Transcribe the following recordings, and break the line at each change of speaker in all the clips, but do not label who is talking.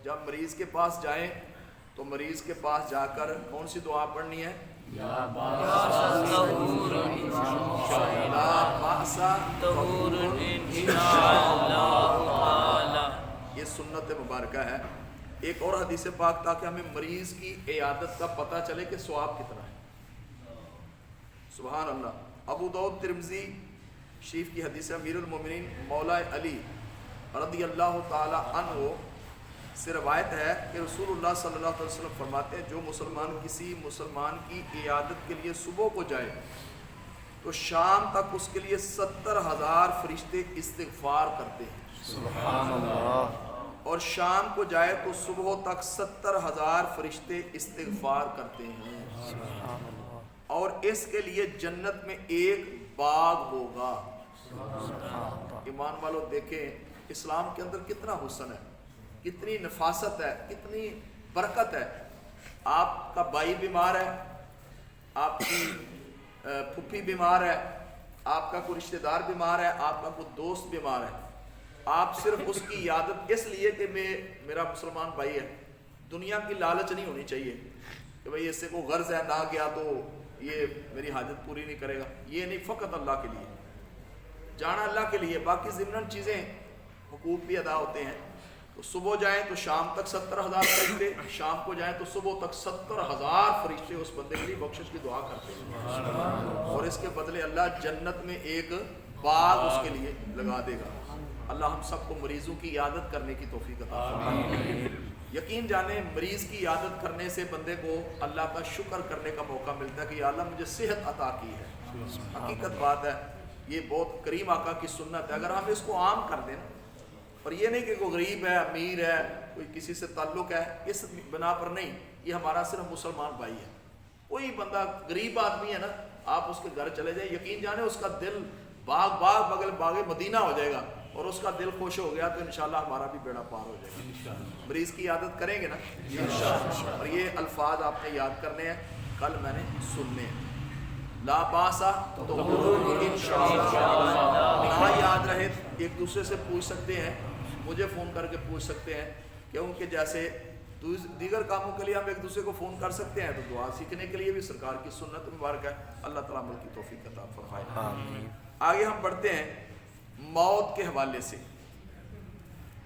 جب مریض کے پاس جائیں تو مریض کے پاس جا کر کون سی دعا پڑھنی ہے؟ لا بأس طہور یہ سنت مبارکہ ہے۔ ایک اور حدیث پاک تاکہ ہمیں مریض کی عیادت کا پتہ چلے کہ ثواب کتنا ہے۔ سبحان اللہ۔ ابو داؤد ترمذی شریف کی حدیث امیر المومنین مولا علی رضی اللہ تعالی عنہ سے روایت ہے کہ رسول اللہ صلی اللہ علیہ وسلم فرماتے ہیں جو مسلمان کسی مسلمان کی عیادت کے لیے صبح کو جائے تو شام تک اس کے لیے 70,000 فرشتے استغفار کرتے ہیں،
سبحان اللہ۔
اور شام کو جائے تو صبح تک 70,000 فرشتے استغفار کرتے ہیں،
سبحان اللہ۔
اور اس کے لیے جنت میں ایک باغ ہوگا۔ ایمان والو دیکھیں اسلام کے اندر کتنا حسن ہے، کتنی نفاست ہے، کتنی برکت ہے۔ آپ کا بھائی بیمار ہے، آپ کی پھپھی بیمار ہے، آپ کا کوئی رشتہ دار بیمار ہے، آپ کا کوئی دوست بیمار ہے، آپ صرف اس کی عیادت اس لیے کہ میرا مسلمان بھائی ہے، دنیا کی لالچ نہیں ہونی چاہیے کہ بھئی اس سے کوئی غرض ہے، نہ گیا تو یہ میری حاجت پوری نہیں کرے گا، یہ نہیں، فقط اللہ کے لیے جانا، اللہ کے لیے، باقی ضمناً چیزیں حقوق بھی ادا ہوتے ہیں۔ تو صبح جائیں تو شام تک 70,000 فرشتے، شام کو جائیں تو صبح تک 70,000 فرشتے اس بندے کے لیے بخشش کی دعا کرتے ہیں، اور اس کے بدلے اللہ جنت میں ایک باغ اس کے لیے لگا دے گا۔ اللہ ہم سب کو مریضوں کی عیادت کرنے کی توفیق عطا فرمائے۔ یقین جانیں مریض کی عیادت کرنے سے بندے کو اللہ کا شکر کرنے کا موقع ملتا ہے کہ یا اللہ مجھے صحت عطا کی ہے۔ حقیقت بات ہے، یہ بہت کریم آقا کی سنت ہے، اگر ہم اس کو عام کر دیں، اور یہ نہیں کہ کوئی غریب ہے، امیر ہے، کوئی کسی سے تعلق ہے، اس بنا پر نہیں، یہ ہمارا صرف مسلمان بھائی ہے۔ کوئی بندہ غریب آدمی ہے نا، آپ اس کے گھر چلے جائیں، یقین جانے اس کا دل باغ بغل باغ مدینہ ہو جائے گا، اور اس کا دل خوش ہو گیا تو انشاءاللہ ہمارا بھی بیڑا پار ہو جائے گا۔ مریض کی عادت کریں گے نا انشاءاللہ، اور یہ الفاظ آپ نے یاد کرنے ہیں، کل میں نے سننے ہیں۔ لا باسا تو نہ یاد رہے ایک دوسرے سے پوچھ سکتے ہیں، مجھے فون کر کے پوچھ سکتے ہیں، کیونکہ جیسے دیگر کاموں کے لیے ہم ایک دوسرے کو فون کر سکتے ہیں، تو دعا سیکھنے کے لیے بھی سرکار کی سنت مبارک ہے۔ اللہ تعالیٰ عمل کی توفیق عطا فرمائے۔ آگے ہم بڑھتے ہیں موت کے حوالے سے۔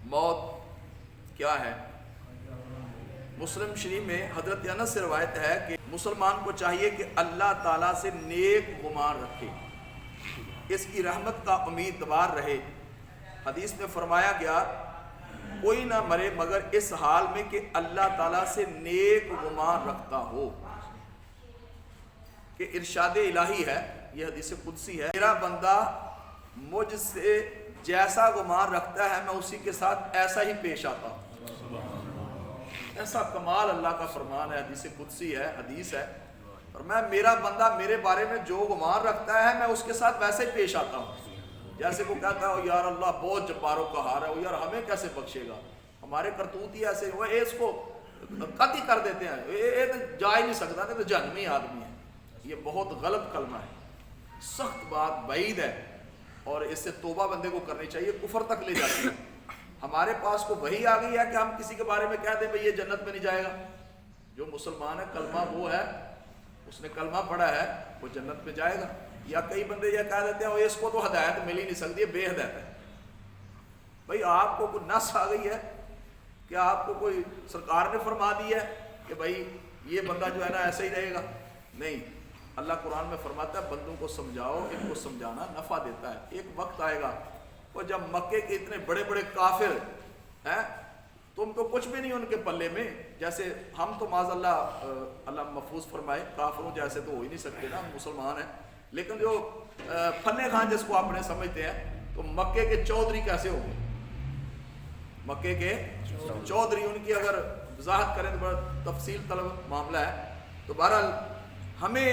موت کیا ہے؟ مسلم شریف میں حضرت انس سے روایت ہے کہ مسلمان کو چاہیے کہ اللہ تعالیٰ سے نیک گمان رکھے، اس کی رحمت کا امیدوار رہے۔ حدیث میں فرمایا گیا کوئی نہ مرے مگر اس حال میں کہ اللہ تعالیٰ سے نیک گمان رکھتا ہو، کہ ارشاد الہی ہے، یہ حدیث قدسی ہے، میرا بندہ مجھ سے جیسا گمان رکھتا ہے میں اسی کے ساتھ ایسا ہی پیش آتا ہوں۔ ایسا کمال اللہ کا فرمان ہے، حدیث قدسی ہے، حدیث ہے، اور میرا بندہ میرے بارے میں جو گمان رکھتا ہے میں اس کے ساتھ ویسے ہی پیش آتا ہوں۔ جیسے کو کہتا ہے یار اللہ بہت جباروں کا ہار ہے، یار ہمیں کیسے بخشے گا، ہمارے کرتوت ہی ایسے، وہ اس کو قطعی کر دیتے ہیں، یہ تو جا ہی نہیں سکتا، کہ تو جہنمی آدمی ہے۔ یہ بہت غلط کلمہ ہے، سخت بات، بعید ہے، اور اس سے توبہ بندے کو کرنی چاہیے، کفر تک لے جاتی ہے۔ ہمارے پاس کو وہی آ گئی ہے کہ ہم کسی کے بارے میں کہہ دیں بھئی یہ جنت میں نہیں جائے گا۔ جو مسلمان ہے کلمہ وہ ہے، اس نے کلمہ پڑھا ہے، وہ جنت میں جائے گا۔ یا کئی بندے یہ کہہ دیتے ہیں اس کو تو ہدایت مل ہی نہیں سکتی، بے ہدایت ہے۔ بھئی آپ کو کوئی نص آ گئی ہے کہ آپ کو کوئی سرکار نے فرما دی ہے کہ بھئی یہ بندہ جو ہے نا ایسا ہی رہے گا؟ نہیں، اللہ قرآن میں فرماتا ہے بندوں کو سمجھاؤ، ان کو سمجھانا نفع دیتا ہے۔ ایک وقت آئے گا وہ جب مکے کے اتنے بڑے بڑے کافر ہیں، تم تو کچھ بھی نہیں ان کے پلے میں، جیسے ہم تو معاذ اللہ اللہ محفوظ فرمائے کافروں جیسے تو ہو ہی نہیں سکتے نا، ہم مسلمان ہیں، لیکن جو فنے خان جس کو اپنے سمجھتے ہیں، تو مکے کے چودھری کیسے ہوں گے؟ مکے کے چودھری، ان کی اگر وضاحت کریں تو بڑا تفصیل طلب معاملہ ہے۔ تو بہرحال ہمیں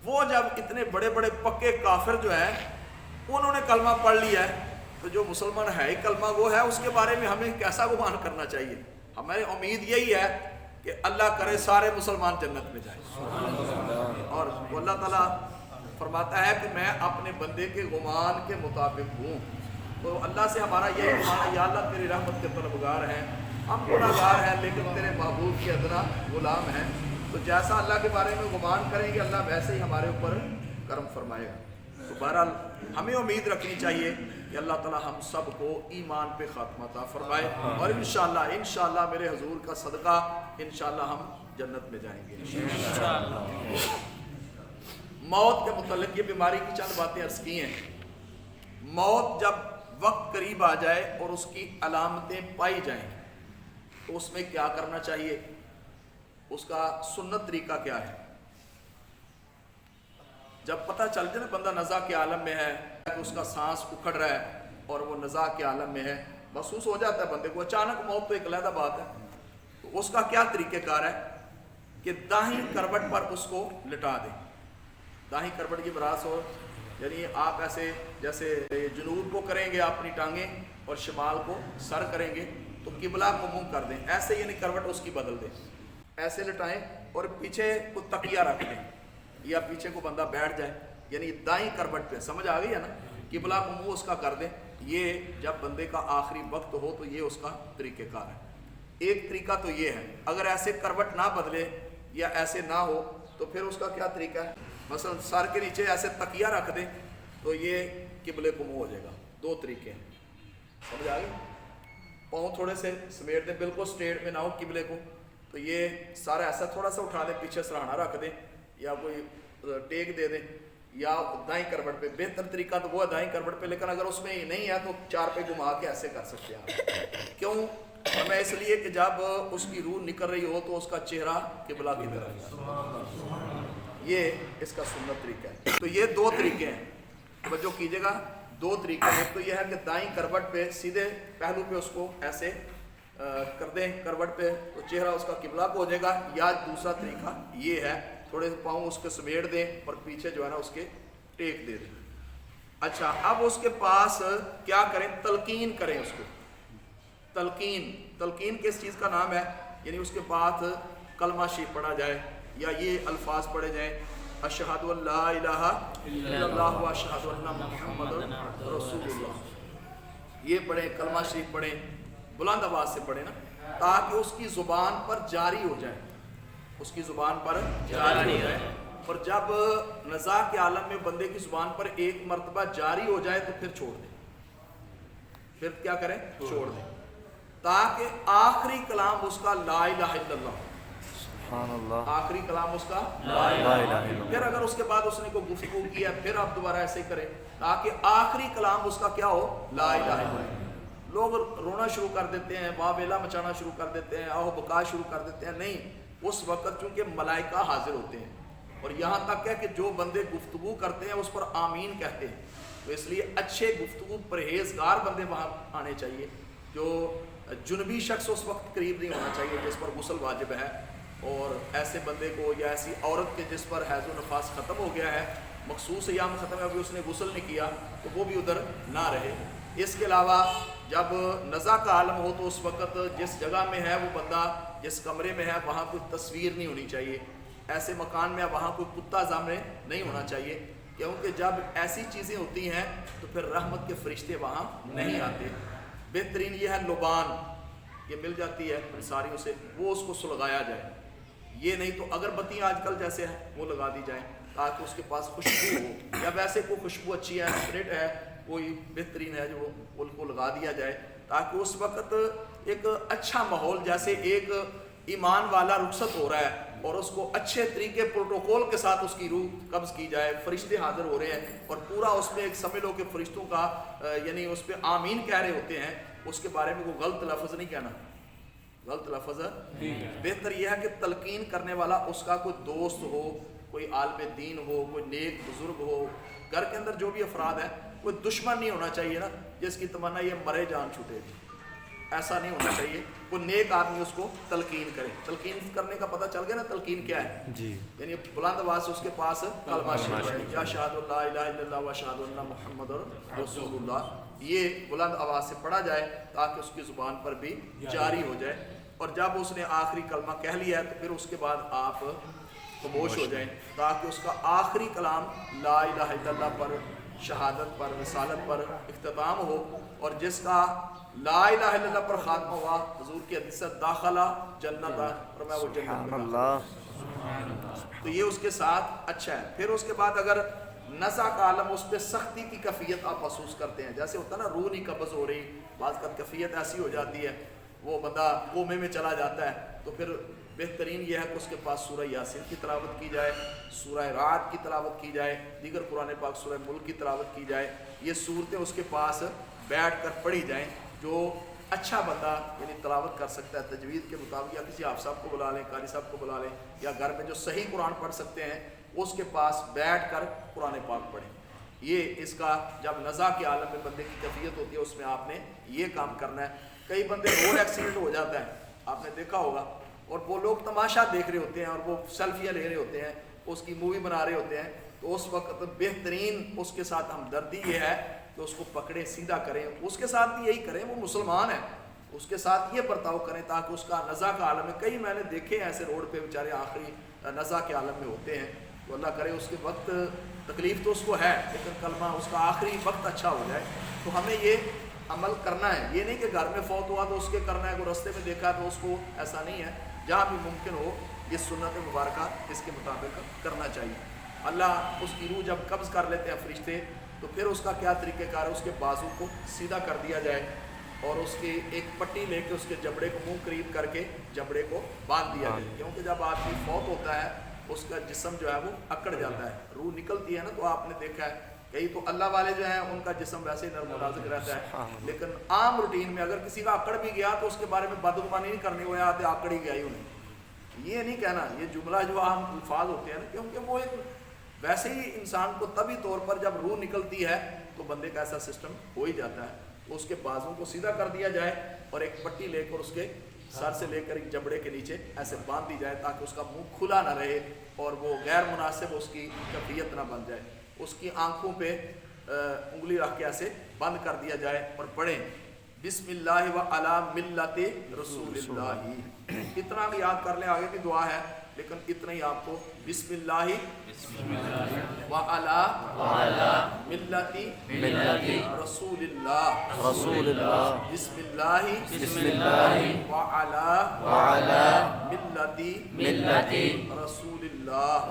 وہ جب اتنے بڑے بڑے پکے کافر جو ہیں انہوں نے کلمہ پڑھ لیا ہے، تو جو مسلمان ہے ہی کلمہ وہ ہے، اس کے بارے میں ہمیں کیسا گمان کرنا چاہیے؟ ہماری امید یہی ہے کہ اللہ کرے سارے مسلمان جنت میں جائیں، اور اللہ تعالیٰ فرماتا ہے کہ میں اپنے بندے کے گمان کے مطابق ہوں۔ تو اللہ سے ہمارا یہی مانا یا اللہ تیری رحمت کے طلبگار ہیں، ہم گناہگار ہیں لیکن تیرے محبوب کے ادنا غلام ہیں، تو جیسا اللہ کے بارے میں گمان کریں گے اللہ ویسے ہی ہمارے اوپر کرم فرمائے گا۔ تو بہرحال ہمیں امید رکھنی چاہیے کہ اللہ تعالی ہم سب کو ایمان پہ خاتمہ عطا فرمائے، اور انشاءاللہ میرے حضور کا صدقہ انشاءاللہ ہم جنت میں جائیں گے انشاءاللہ۔ موت کے متعلق یہ بیماری کی چند باتیں عرض کی ہیں۔ موت جب وقت قریب آ جائے اور اس کی علامتیں پائی جائیں تو اس میں کیا کرنا چاہیے، اس کا سنت طریقہ کیا ہے؟ جب پتہ چل جائے نا بندہ نزا کے عالم میں ہے، اس کا سانس اکھڑ رہا ہے اور وہ نزا کے عالم میں ہے، محسوس ہو جاتا ہے بندے کو، اچانک موت تو ایک علیحدہ بات ہے، تو اس کا کیا طریقہ کار ہے کہ دائیں کروٹ پر اس کو لٹا دیں۔ دائیں کروٹ کی براس ہو، یعنی آپ ایسے جیسے جنوب کو کریں گے اپنی ٹانگیں اور شمال کو سر کریں گے تو قبلہ کو منہ کر دیں، ایسے یعنی کروٹ اس کی بدل دیں، ایسے لٹائیں اور پیچھے کو تکیہ رکھ دیں یا پیچھے کو بندہ بیٹھ جائے، یعنی دائیں کروٹ پہ، سمجھ آ گئی ہے نا، قبلہ کو منہ اس کا کر دیں۔ یہ جب بندے کا آخری وقت ہو تو یہ اس کا طریقہ کار ہے۔ ایک طریقہ تو یہ ہے، اگر ایسے کروٹ نہ بدلے یا ایسے نہ ہو تو پھر اس کا کیا طریقہ ہے، مثلا سر کے نیچے ایسے تکیہ رکھ دیں تو یہ قبلے کو منہ ہو جائے گا۔ دو طریقے ہیں، سمجھ آ گئی؟ پاؤں تھوڑے سے سمیٹ دیں، بالکل سٹریٹ میں نہ ہو قبلے کو، تو یہ سارا ایسا تھوڑا سا اٹھا دیں، پیچھے سرہانا رکھ دیں یا کوئی ٹیک دے دیں، یا دائیں کروٹ پہ۔ بہتر طریقہ تو وہ ہے دائیں کروٹ پہ، لیکن اگر اس میں نہیں ہے تو چار پہ گھما کے ایسے کر سکتے ہیں۔ کیوں؟ ہمیں اس لیے کہ جب اس کی روح نکل رہی ہو تو اس کا چہرہ قبلہ کی طرف، یہ اس کا سنت طریقہ ہے۔ تو یہ دو طریقے ہیں، توجہ کیجئے گا، دو طریقے ہیں۔ تو یہ ہے کہ دائیں کروٹ پہ سیدھے پہلو پہ اس کو ایسے کر دیں کروٹ پہ تو چہرہ اس کا قبلہ کو ہو جائے گا، یا دوسرا طریقہ یہ ہے تھوڑے پاؤں اس کے سمیٹ دیں اور پیچھے جو ہے نا اس کے ٹیک دے دیں۔ اچھا، اب اس کے پاس کیا کریں، تلقین کریں اس کو۔ تلقین کس چیز کا نام ہے، یعنی اس کے بعد کلمہ شریف پڑھا جائے یا یہ الفاظ پڑھے جائیں، اشہد ان لا الہ الا اللہ و اشہد ان محمد رسول اللہ، یہ پڑھیں، کلمہ شریف پڑھیں، بلند آواز سے پڑھیں نا، تاکہ اس کی زبان پر جاری ہو جائے، اس کی زبان پر جاری ہو جائے۔ اور جب نزا کے عالم میں بندے کی زبان پر ایک مرتبہ جاری ہو جائے تو پھر چھوڑ دیں، پھر کیا کریں، چھوڑ دیں، تاکہ آخری کلام اس کا لا الہ الا اللہ،
سبحان اللہ،
آخری کلام اس کا لا الہ الا اللہ۔ پھر اگر اس کے بعد اس نے کوئی گفتگو کیا پھر آپ دوبارہ ایسے کریں، تاکہ آخری کلام اس کا کیا ہو، لا الہ الا اللہ۔ لوگ رونا شروع کر دیتے ہیں، واہ ویلا مچانا شروع کر دیتے ہیں، آہو بکا شروع کر دیتے ہیں، نہیں، اس وقت چونکہ ملائکہ حاضر ہوتے ہیں، اور یہاں تک ہے کہ جو بندے گفتگو کرتے ہیں اس پر آمین کہتے ہیں، تو اس لیے اچھے گفتگو پرہیزگار بندے وہاں آنے چاہیے، جو جنبی شخص اس وقت قریب نہیں ہونا چاہیے جس پر غسل واجب ہے، اور ایسے بندے کو یا ایسی عورت کے جس پر حیض و نفاس ختم ہو گیا ہے، مخصوص ایام ختم ہے، ابھی اس نے غسل نہیں کیا تو وہ بھی ادھر نہ رہے۔ اس کے علاوہ جب نزا کا عالم ہو تو اس وقت جس جگہ میں ہے وہ بندہ، جس کمرے میں ہے وہاں کوئی تصویر نہیں ہونی چاہیے، ایسے مکان میں وہاں کوئی کتا سامنے نہیں ہونا چاہیے، کیونکہ جب ایسی چیزیں ہوتی ہیں تو پھر رحمت کے فرشتے وہاں نہیں آتے۔ بہترین یہ ہے لبان، یہ مل جاتی ہے انصاریوں سے، وہ اس کو سلگایا جائے، یہ نہیں تو اگربتیاں آج کل جیسے ہیں وہ لگا دی جائیں تاکہ اس کے پاس خوشبو ہو، یا ویسے کوئی خوشبو اچھی ہے، اسپرٹ ہے، کوئی بہترین ہے جو ان کو لگا دیا جائے، تاکہ اس وقت ایک اچھا ماحول، جیسے ایک ایمان والا رخصت ہو رہا ہے اور اس کو اچھے طریقے پروٹوکول کے ساتھ اس کی روح قبض کی جائے، فرشتے حاضر ہو رہے ہیں اور پورا اس میں ایک سمجھ لو کہ فرشتوں کا یعنی اس پہ آمین کہہ رہے ہوتے ہیں، اس کے بارے میں کوئی غلط لفظ نہیں کہنا، غلط لفظ بہتر یہ ہے کہ تلقین کرنے والا اس کا کوئی دوست ہو، کوئی عالم دین ہو، کوئی نیک بزرگ ہو، گھر کے اندر جو بھی افراد ہیں، کوئی دشمن نہیں ہونا چاہیے نا جس کی تمنا یہ مرے جان چھوٹے، ایسا نہیں ہونا چاہیے، کوئی نیک آدمی اس کو تلقین کرے۔ تلقین کرنے کا پتہ چل گیا نا تلقین کیا ہے،
جی،
یعنی بلند آواز سے اس کے پاس کلمہ شریف ہے، یا اشہد ان لا الہ الا اللہ و اشہد ان محمد رسول اللہ، یہ بلند آواز سے پڑھا جائے تاکہ اس کی زبان پر بھی جاری ہو جائے، اور جب اس نے آخری کلمہ کہہ لیا ہے تو پھر اس کے بعد آپ خاموش ہو جائیں تاکہ اس کا آخری کلام لا الہ الا اللہ پر शहादत पर, रिसालत पर इख्तिताम हो, और जिसका ला इलाहा इल्लल्लाह पर खात्मा हुआ, हुजूर की हदीस से दाखला जन्नत, और मैं वो जन्नत में दाखिल। तो ये उसके साथ अच्छा है। फिर उसके बाद अगर नज़ा का आलम, उस पर सख्ती की कैफियत आप महसूस करते हैं, जैसे होता है ना रूह नहीं कब्ज़ हो रही, बाज़ का कैफियत ऐसी हो जाती है, वो बंदा कोमे में चला जाता है, तो फिर बेहतरीन यह है कि उसके पास सूरह यासीन की तिलावत की जाए, सूरह रात की तिलावत की जाए, दीगर कुरान पाक सूरह मुल्क की तिलावत की जाए। ये सूरतें उसके पास बैठ कर पढ़ी जाएँ। जो अच्छा बंदा यानी तिलावत कर सकता है तजवीद के मुताबिक, या किसी हाफ़िज़ साहब को बुला लें, कारी साहब को बुला लें, या घर में जो सही कुरान पढ़ सकते हैं उसके पास बैठ कर कुरान पाक पढ़ें। ये इसका जब नज़ा के आलम में बंदे की कैफियत होती है, उसमें आपने ये काम करना है। कई बंदे रोड एक्सीडेंट हो जाता है, आपने देखा होगा, और वो लोग तमाशा देख रहे होते हैं और वो सेल्फियाँ ले रहे होते हैं, उसकी मूवी बना रहे होते हैं, तो उस वक्त बेहतरीन उसके साथ हमदर्दी ये है कि उसको पकड़े, सीधा करें, उसके साथ भी यही करें, वो मुसलमान है, उसके साथ ये बर्ताव करें ताकि उसका नज़ा का आलम में, कई मैंने देखे हैं ऐसे रोड पे बेचारे आखिरी नज़ा के आलम में होते हैं, तो अल्लाह करे उसके वक्त तकलीफ़ तो उसको है, लेकिन कलमा उसका आखिरी वक्त अच्छा हो जाए। तो हमें ये अमल करना है, ये नहीं कि घर में फौत हुआ तो उसके करना है, कोई रास्ते में देखा तो उसको, ऐसा नहीं है। जहाँ भी मुमकिन हो ये सुन्नत मुबारक इसके मुताबिक करना चाहिए। अल्लाह उसकी रूह जब कब्ज़ कर लेते हैं फरिश्ते, तो फिर उसका क्या तरीक़ेकार है, उसके बाजू को सीधा कर दिया जाए और उसकी एक पट्टी लेके उसके जबड़े को मुंह करीब करके जबड़े को बांध दिया जाए, क्योंकि जब आदमी फौत होता है उसका जिस्म जो है वो अकड़ जाता है, रूह निकलती है ना। तो आपने देखा है कई तो अल्लाह वाले जो हैं उनका जिस्म वैसे ही नर्म नाजुक रहता है, लेकिन आम रूटीन में अगर किसी का अकड़ भी गया तो उसके बारे में बदगुमानी नहीं करनी, वो याद अकड़ ही गया ही उन्हें, ये नहीं कहना। ये जुमला जो आम अल्फाज होते हैं ना, क्योंकि वो एक वैसे ही इंसान को तभी तौर पर जब रूह निकलती है तो बंदे का ऐसा सिस्टम हो ही जाता है, तो उसके बाजू को सीधा कर दिया जाए और एक पट्टी लेकर उसके सर से लेकर एक जबड़े के नीचे ऐसे बांध दी जाए ताकि उसका मुंह खुला ना रहे और वो गैर मुनासिब उसकी कैफियत ना बन जाए। उसकी आंखों पे उंगली रख के ऐसे बंद कर दिया जाए और पढ़ें बिस्मिल्लाह व अला मिल्लति रसूलिल्लाह। इतना भी याद कर लें, आगे भी दुआ है लेकिन इतना ही आपको बिस्मिल्लाह व अला मिल्लति रसूलिल्लाह बिस्मिल्लाह व अला मिल्लति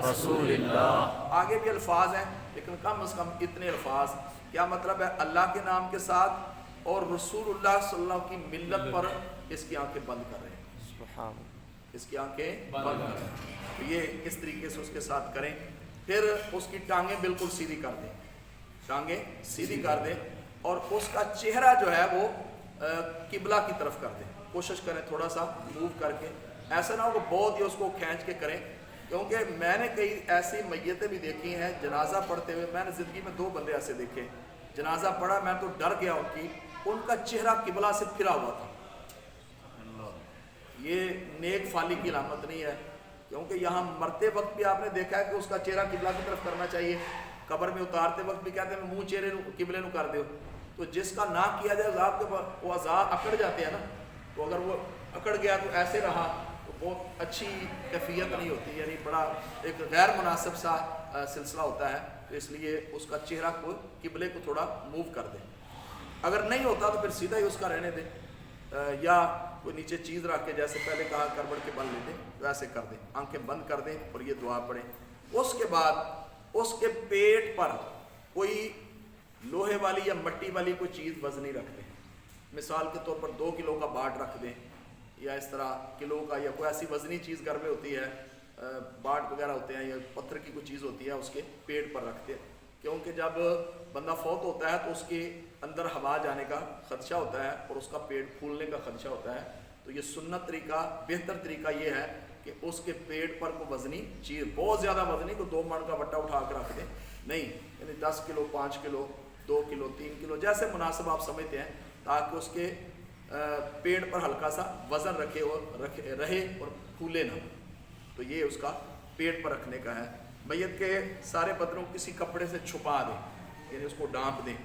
रसूलिल्लाह। आगे भी अल्फाज हैं लेकिन कम से कम इतने अल्फाज। क्या मतलब है? अल्लाह के नाम के साथ और रसूलुल्लाह सल्लल्लाहु अलैहि वसल्लम की मिल्लत पर इसकी आंखें बंद कर रहे हैं, इसकी आंखें बंद कर रहे हैं। तो ये इस तरीके से उसके साथ करें। फिर उसकी टांगें बिल्कुल सीधी कर दें, टांगें सीधी कर दें और उसका चेहरा जो है वो किबला की तरफ कर दें। कोशिश करें थोड़ा सा मूव करके, ऐसा ना हो कि बहुत ही उसको खींच के करें, क्योंकि मैंने कई ऐसी मैयतें भी देखी हैं जनाजा पढ़ते हुए। मैंने ज़िंदगी में 2 बंदे ऐसे देखे, जनाजा पढ़ा मैं तो डर गया उनका चेहरा किबला से फिरा हुआ था। ये नेक फाली की अलामत नहीं है, क्योंकि यहाँ मरते वक्त भी आपने देखा है कि उसका चेहरा किबला की तरफ करना चाहिए, कब्र में उतारते वक्त भी कहते हैं मुंह चेहरे किबले ਨੂੰ कर दो। तो जिसका ना किया जाए अज़ाब के बाद वो अज़ाब अकड़ जाते हैं ना, तो अगर वो अकड़ गया तो ऐसे रहा तो बहुत अच्छी कैफियत नहीं होती, यानी बड़ा एक गैर मुनासिब सा सिलसिला होता है। तो इसलिए उसका चेहरा को किबले को थोड़ा मूव कर दें। अगर नहीं होता तो फिर सीधा ही उसका रहने दें, या कोई नीचे चीज़ रख के जैसे पहले कहा करबड़ के बल ले दें, तो ऐसे कर दें, आंखें बंद कर दें और ये दुआ पढ़ें। उसके बाद उसके पेट पर कोई लोहे वाली या मट्टी वाली कोई चीज़ वजनी रख दें। मिसाल के तौर पर 2 किलो का बाट रख दें, या इस तरह किलो का, या कोई ऐसी वजनी चीज़ घर में होती है, बाट वगैरह होते हैं या पत्थर की कोई चीज़ होती है, उसके पेट पर रखते हैं। क्योंकि जब बंदा फौत होता है तो उसके अंदर हवा जाने का खदशा होता है और उसका पेट फूलने का खदशा होता है। तो ये सुन्नत तरीका, बेहतर तरीका ये है कि उसके पेट पर को वजनी चीज़, बहुत ज़्यादा वजनी को 2 मन का बट्टा उठा कर रख दें, नहीं, यानी 10 किलो, 5 किलो, 2 किलो, 3 किलो, जैसे मुनासिब आप समझते हैं, ताकि उसके पेट पर हल्का सा वज़न रहे और फूले ना। तो ये उसका पेट पर रखने का है। मैयत के सारे बदनों को किसी कपड़े से छुपा दें, यानी उसको ढांप दें।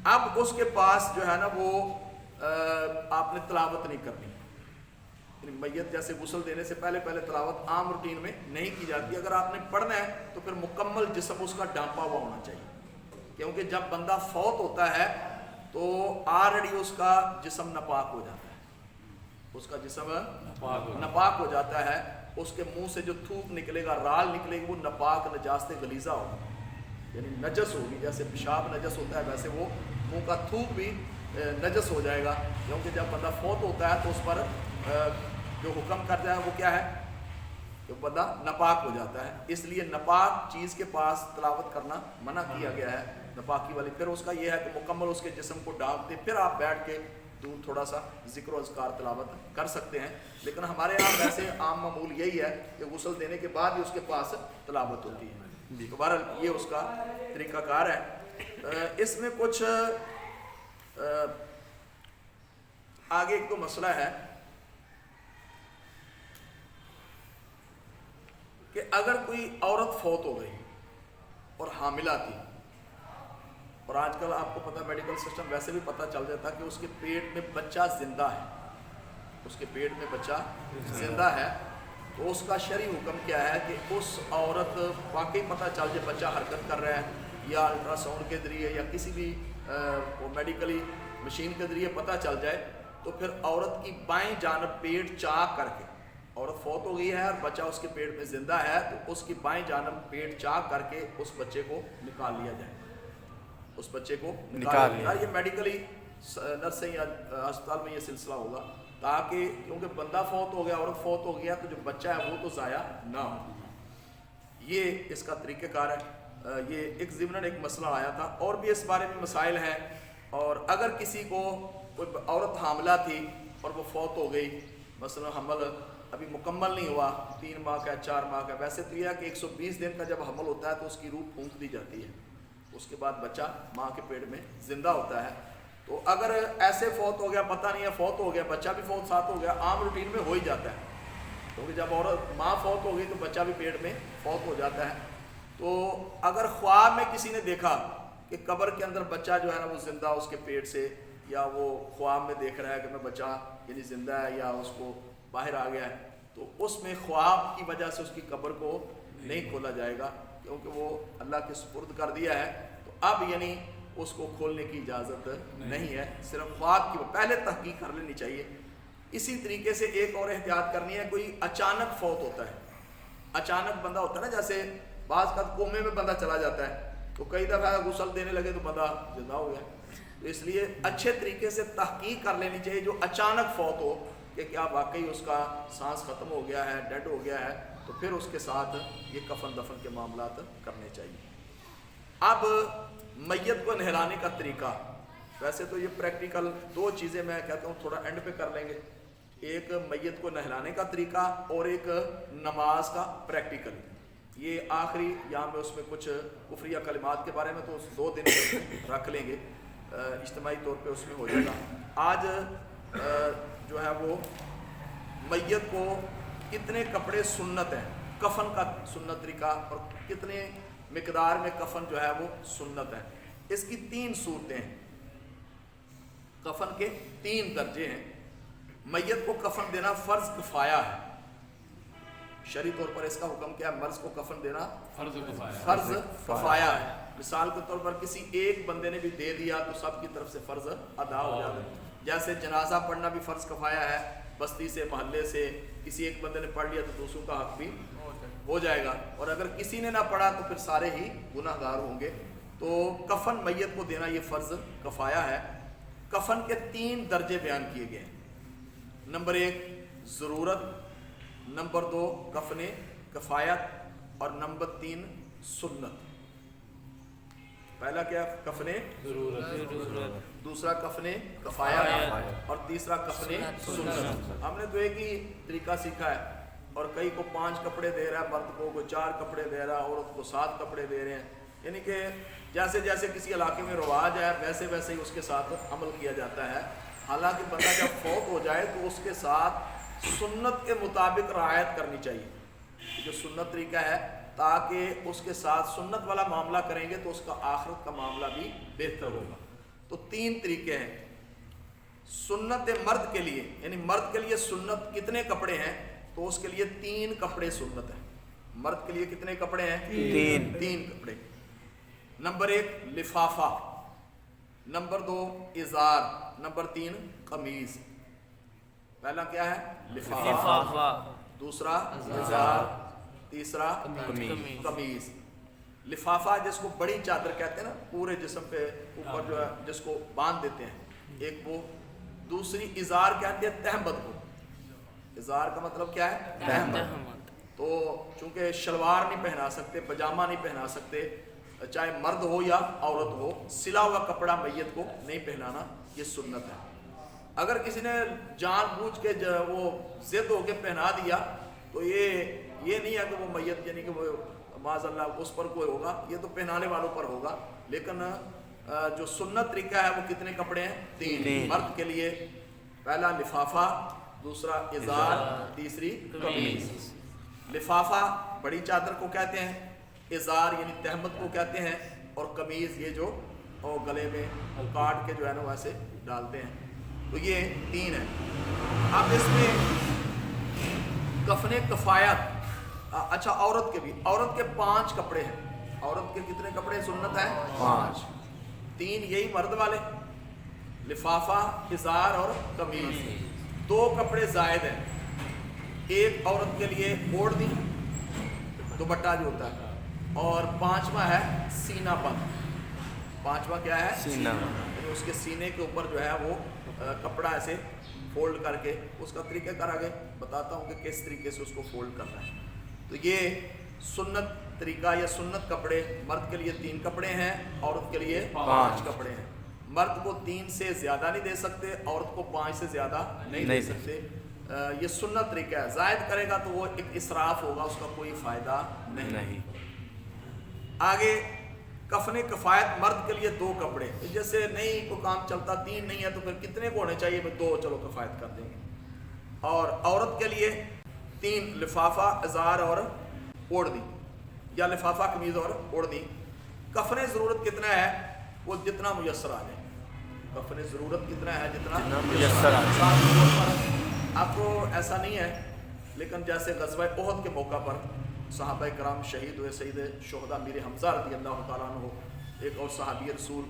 अब उसके पास जो है ना वो आपने तिलावत नहीं करनी, यानी मैयत जैसे गुस्ल देने से पहले तिलावत आम रूटीन में नहीं की जाती। अगर आपने पढ़ना है तो फिर मुकम्मल जिस्म उसका ढांपा हुआ होना चाहिए, کیونکہ جب بندہ فوت ہوتا ہے تو آلریڈی اس کا جسم ناپاک ہو جاتا ہے، اس کا جسم ناپاک ہو جاتا ہے، اس کے منہ سے جو تھوک نکلے گا، رال نکلے گی، وہ ناپاک نجاست غلیظہ ہوگا، یعنی نجس ہوگی. جیسے پیشاب نجس ہوتا ہے ویسے وہ منہ کا تھوک بھی نجس ہو جائے گا، کیونکہ جب بندہ فوت ہوتا ہے تو اس پر جو حکم کر جائے وہ کیا ہے کہ بندہ ناپاک ہو جاتا ہے. اس لیے ناپاک چیز کے پاس تلاوت کرنا منع کیا گیا ہے، ناپاکی والی. پھر اس کا یہ ہے کہ مکمل اس کے جسم کو ڈھانپ دے، پھر آپ بیٹھ کے دور تھوڑا سا ذکر و اذکار تلاوت کر سکتے ہیں. لیکن ہمارے یہاں ویسے عام معمول یہی ہے کہ غسل دینے کے بعد ہی اس کے پاس تلاوت ہوتی ہے. دوبارہ یہ اس کا طریقہ کار ہے. اس میں کچھ آگے ایک تو مسئلہ ہے کہ اگر کوئی عورت فوت ہو گئی اور حاملہ تھی، اور آج کل آپ کو پتہ میڈیکل سسٹم ویسے بھی پتہ چل جاتا کہ اس کے پیٹ میں بچہ زندہ ہے، اس کے پیٹ میں بچہ زندہ ہے، تو اس کا شرعی حکم کیا ہے کہ اس عورت واقعی پتہ چل جائے بچہ حرکت کر رہا ہے یا الٹرا ساؤنڈ کے ذریعے یا کسی بھی میڈیکلی مشین کے ذریعے پتہ چل جائے، تو پھر عورت کی بائیں جانب پیٹ چاک کر کے، عورت فوت ہو گئی ہے اور بچہ اس کے پیٹ میں زندہ ہے، تو اس کی بائیں جانب پیٹ چاک کر کے اس بچے کو نکال لیا جائے، اس بچے کو نکال لیا. یہ میڈیکلی نرسنگ یا ہسپتال میں یہ سلسلہ ہوگا، تاکہ کیونکہ بندہ فوت ہو گیا، عورت فوت ہو گیا، تو جو بچہ ہے وہ تو ضائع نہ ہو. یہ اس کا طریقہ کار ہے. یہ ایک ضمن ایک مسئلہ آیا تھا، اور بھی اس بارے میں مسائل ہیں. اور اگر کسی کو کوئی عورت حاملہ تھی اور وہ فوت ہو گئی، مثلا حمل ابھی مکمل نہیں ہوا، 3 ماہ کا 4 ماہ کا، ویسے تو یہ ہے کہ 120 دن کا جب حمل ہوتا ہے تو اس کی روح پھونک دی جاتی ہے، اس کے بعد بچہ ماں کے پیٹ میں زندہ ہوتا ہے. تو اگر ایسے فوت ہو گیا، پتہ نہیں ہے فوت ہو گیا، بچہ بھی فوت ساتھ ہو گیا، عام روٹین میں ہو ہی جاتا ہے، کیونکہ جب عورت ماں فوت ہو گئی تو بچہ بھی پیٹ میں فوت ہو جاتا ہے. تو اگر خواب میں کسی نے دیکھا کہ قبر کے اندر بچہ جو ہے نا وہ زندہ اس کے پیٹ سے، یا وہ خواب میں دیکھ رہا ہے کہ میں بچہ یعنی زندہ ہے یا اس کو باہر آ گیا ہے، تو اس میں خواب کی وجہ سے اس کی قبر کو نہیں کھولا جائے گا، کیونکہ وہ اللہ کے سپرد کر دیا ہے. تو اب یعنی اس کو کھولنے کی اجازت نہیں ہے، صرف خواب کی پہلے تحقیق کر لینی چاہیے. اسی طریقے سے ایک اور احتیاط کرنی ہے، کوئی اچانک فوت ہوتا ہے، اچانک بندہ ہوتا ہے نا، جیسے بعض کا کومے میں بندہ چلا جاتا ہے، تو کئی دفعہ غسل دینے لگے تو بندہ زندہ ہو گیا. تو اس لیے اچھے طریقے سے تحقیق کر لینی چاہیے. جو اچانک فوت ہو کہ کیا واقعی اس کا سانس ختم ہو گیا ہے، ڈیڈ ہو گیا ہے، تو پھر اس کے ساتھ یہ کفن دفن کے معاملات کرنے چاہیے. اب میت کو نہلانے کا طریقہ، ویسے تو یہ پریکٹیکل 2 چیزیں میں کہتا ہوں تھوڑا اینڈ پہ کر لیں گے، ایک میت کو نہلانے کا طریقہ اور ایک نماز کا پریکٹیکل. یہ آخری یہاں میں اس میں کچھ کفریہ کلمات کے بارے میں تو 2 دن رکھ لیں گے، اجتماعی طور پہ اس میں ہو جائے گا. آج جو ہے وہ میت کو کتنے کپڑے سنت ہیں، کفن کا سنت طریقہ، اور کتنے مقدار میں کفن جو ہے وہ سنت ہے. اس کی 3 صورتیں ہیں، کفن کے 3 درجے ہیں. میت کو کفن دینا فرض کفایہ ہے، شرعی طور پر اس کا حکم کیا ہے، مرض کو کفن دینا فرض کفایہ ہے. مثال کے طور پر کسی ایک بندے نے بھی دے دیا تو سب کی طرف سے فرض ادا ہو جاتا ہے. جیسے جنازہ پڑھنا بھی فرض کفایہ ہے، بستی سے محلے سے کسی ایک بندے نے پڑھ لیا تو دوسروں کا حق بھی ہو جائے گا، اور اگر کسی نے نہ پڑھا تو پھر سارے ہی گناہ گار ہوں گے. تو کفن میت کو دینا یہ فرض کفایہ ہے. کفن کے 3 درجے بیان کیے گئے ہیں. نمبر 1 ضرورت، نمبر 2 کفن کفایت، اور نمبر 3 سنت. پہلا کیا، کفن ضرورت، دوسرا کفن کفایت، اور تیسرا کفن سنت. ہم نے تو ایک ہی طریقہ سیکھا ہے، اور کئی کو 5 کپڑے دے رہا ہے مرد کو، کوئی 4 کپڑے دے رہا ہے، عورت کو 7 کپڑے دے رہے ہیں. یعنی کہ جیسے جیسے کسی علاقے میں رواج ہے ویسے ویسے ہی اس کے ساتھ عمل کیا جاتا ہے. حالانکہ بندہ جب فوت ہو جائے تو اس کے ساتھ سنت کے مطابق رعایت کرنی چاہیے، جو سنت طریقہ ہے، تاکہ اس کے ساتھ سنت والا معاملہ کریں گے تو اس کا آخرت کا معاملہ بھی بہتر ہوگا. تو 3 طریقے ہیں. سنت مرد کے لیے، یعنی مرد کے لیے سنت کتنے کپڑے ہیں، تو اس کے لیے 3 کپڑے سنت ہیں. مرد کے لیے کتنے کپڑے ہیں؟ 3 کپڑے. नंबर 1 लिफाफा, नंबर 2 इजार, नंबर 3 कमीज। पहला क्या है? लिफाफा, दूसरा इजार, तीसरा कमीज। लिफाफा जिसको बड़ी चादर कहते हैं ना, पूरे जिस्म पे ऊपर जो है जिसको बांध देते हैं, एक वो। दूसरी इजार कहते हैं तहमद को। इजार का मतलब क्या है? तहमद। तो चूंकि शलवार नहीं पहना सकते, पजामा नहीं पहना सकते, चाहे मर्द हो या औरत हो, सिला हुआ कपड़ा मैयत को नहीं पहनाना, ये सुन्नत है। अगर किसी ने जानबूझ के वो जिद होके पहना दिया तो ये नहीं है कि वो मैयत यानी कि वो माज़अल्लाह उस पर कोई होगा, ये तो पहनाने वालों पर होगा। लेकिन जो सुन्नत तरीका है वो कितने कपड़े हैं? 3। मर्द के लिए पहला लिफाफा, दूसरा इजार, तीसरी कमीज। लिफाफा बड़ी चादर को कहते हैं, इजार यानी तहमद को कहते हैं, और कमीज ये जो और गले में काट के जो है ना वैसे डालते हैं। तो ये 3 है। अब इसमें कफने कफायत, अच्छा औरत के भी, औरत के 5 कपड़े हैं। औरत के कितने कपड़े सुन्नत है? 5। 3 यही मर्द वाले, लिफाफा, इजार और कमीज। 2 कपड़े जायद हैं। एक औरत के लिए ओढ़नी, दुपट्टा जो होता है, और 5वां है सीना बंद। 5वां क्या है? सीना। उसके सीने के ऊपर जो है वो कपड़ा ऐसे फोल्ड करके, उसका तरीक़ेकार आगे बताता हूँ कि किस तरीके से उसको फोल्ड करना है। तो ये सुन्नत तरीका या सुन्नत कपड़े, मर्द के लिए 3 कपड़े हैं, औरत के लिए 5 कपड़े हैं। मर्द को 3 से ज़्यादा नहीं दे सकते, औरत को 5 से ज़्यादा नहीं दे सकते। ये सुन्नत तरीका है। जायद करेगा तो वो एक इसराफ होगा, उसका कोई फ़ायदा नहीं। आगे कफने कफायत, मर्द के लिए 2 कपड़े। जैसे नहीं कोई काम चलता, 3 नहीं है तो फिर कितने को होने चाहिए? 2 चलो कफायत कर देंगे। और औरत के लिए 3, लिफाफा, इजार और ओढ़नी, या लिफाफा, कमीज और ओढ़नी। कफने ज़रूरत कितना है? वो जितना मुयस्सर आ जाए। कफने ज़रूरत कितना है? जितना मुयस्सर आ जाए। आपको ऐसा नहीं है, लेकिन जैसे ग़ज़वा उहद के मौका पर सहाबा कराम शहीद हुए, सईद शुहदा मीर हमज़ा रज़ी अल्लाह तआला अन्हु, एक और सहाबी रसूल,